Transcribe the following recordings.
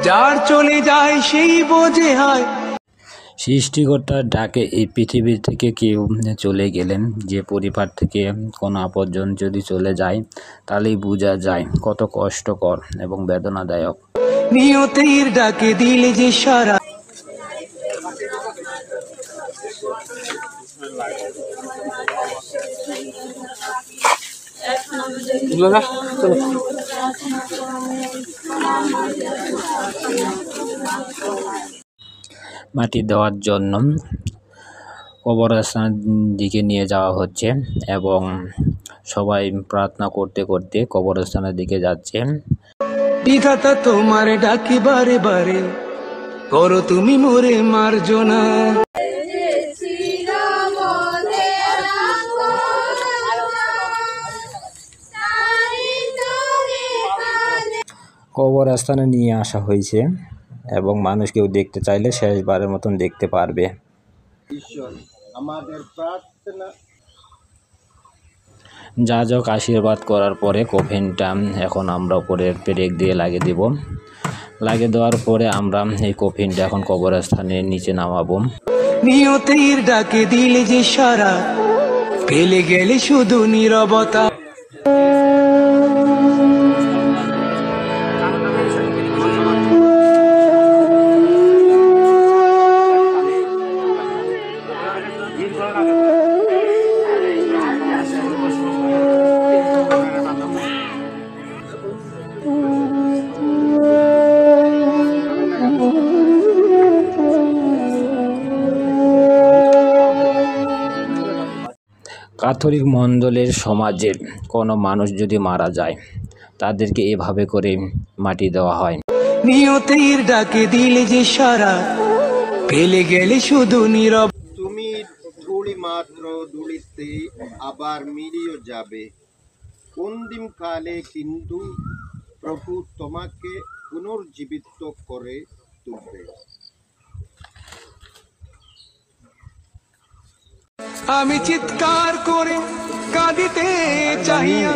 যার চলে যায় সেই বোঝে হয়। সৃষ্টিকর্তার ডাকে এই পৃথিবী থেকে কেউ চলে গেলেন, যে পরিবার থেকে কোনো আপনজন যদি চলে যায়, তাহলেই বোঝা যায় কত কষ্টকর এবং বেদনাদায়ক। নিয়তির ডাকে দিলে যে সারা। মাটি দেওয়ার জন্য কবরস্থানের দিকে নিয়ে যাওয়া হচ্ছে এবং সবাই প্রার্থনা করতে করতে কবরস্থানের দিকে যাচ্ছে। বিধাতা তোমার ডাকি বারে বারে, করো তুমি মোরে মার্জনা। কবরস্থানে নিয়ে আসা হয়েছে এবং মানুষ কেউ দেখতে চাইলে শেষবারের মতন দেখতে পারবে। যাজক আশীর্বাদ করার পরে কফিনটা এখন আমরা উপরের পেরেক দিয়ে লাগিয়ে দেব। লাগিয়ে দেওয়ার পরে আমরা এই কফিনটা এখন কবরস্থানের নিচে নামাবো। নিয়তির ডাকে দিলে যে সারা, পেলে গেলে শুধু নীরবতা। ক্যাথলিক মণ্ডলের সমাজে কোনো মানুষ যদি মারা যায়, তাদেরকে এভাবে করে মাটি দেওয়া হয়। নিয়তির ডাকে দিলে যে সারা, পেলে গেলে শুধু নীরব। তুমি ধুলি মাত্র, ধুলিতে আবার মিলিয়ে যাবে। অন্তিম কালে কিন্তু প্রভু তোমাকে পুনর্জীবিত করে তুলবে। আমি চিৎকার করে কাঁদিতে চাহিয়া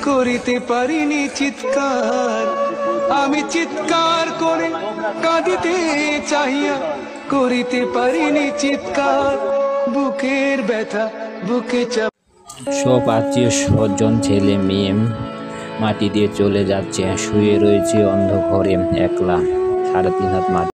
করিতে পারিনি চিৎকার। আমি চিৎকার করে কাঁদিতে চাহিয়া করিতে পারিনি চিৎকার। বুকের ব্যথা বুকে চাপ। সব আত্মীয় স্বজন ছেলে মেয়ে মাটি দিয়ে চলে যাচ্ছে। শুয়ে রয়েছে অন্ধকারে একলা, 3.5 হাত মাটি।